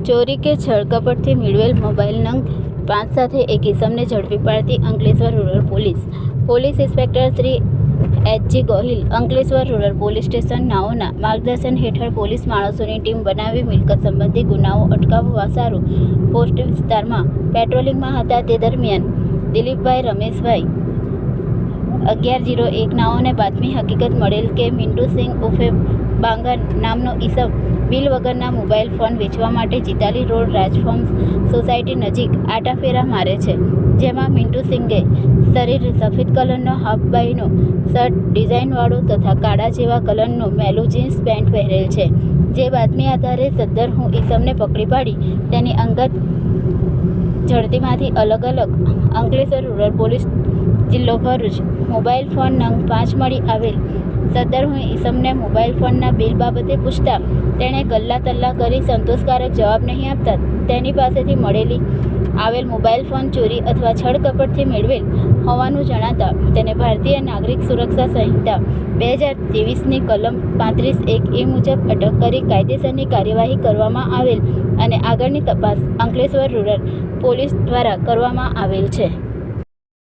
ચોરી કે છળકપટથી મેળવેલ મોબાઈલ નંગ 5 સાથે એક ઇસમને ઝડપી પાડતી Ankleshwar rural police inspector Shri H G. Gohil Ankleshwar rural police station નાઓના માર્ગદર્શન હેઠળ પોલીસ માણસોની ટીમ બનાવી મિલકત સંબંધી ગુનાઓ અટકાવવા સારું પોસ્ટ વિસ્તારમાં પેટ્રોલિંગમાં હતા તે દરમિયાન દિલીપભાઈ રમેશભાઈ 1101 નાઓને બાતમી હકીકત મળેલ કે મિન્ટુ સિંઘ ઉર્ફે બાંગર નામનો ઈસમ બિલ વગરના મોબાઈલ ફોન વેચવા માટે જીતાલી રોડ રાજફોર્મ્સ સોસાયટી નજીક આટાફેરા મારે છે, જેમાં મિન્ટુ સિંઘે શરીરે સફેદ કલરનો હાફ બાઈનો શર્ટ ડિઝાઇનવાળો તથા કાળા જેવા કલરનો મેલું જીન્સ પેન્ટ પહેરેલ છે. જે બાતમી આધારે સદ્ધર હું ઈસમને પકડી પાડી તેની અંગત ઝડતીમાંથી અલગ અંકલેશ્વર રૂરલ પોલીસ જિલ્લો ભરૂચ મોબાઈલ ફોન નંગ 5 મળી આવેલ. સદ્ધર હું ઈસમને મોબાઈલ ફોનના બિલ બાબતે પૂછતા તેણે ગલ્લા તલ્લા કરી સંતોષકારક જવાબ નહીં આપતા તેની પાસેથી મળી આવેલ મોબાઈલ ફોન ચોરી અથવા છળકપટથી મેળવેલ હોવાનું જણાતા તેને ભારતીય નાગરિક સુરક્ષા સંહિતા 2023ની કલમ 35(1) મુજબ અટક કરી કાયદેસરની કાર્યવાહી કરવામાં આવેલ અને આગળની તપાસ અંકલેશ્વર રૂરલ પોલીસ દ્વારા કરવામાં આવેલ છે.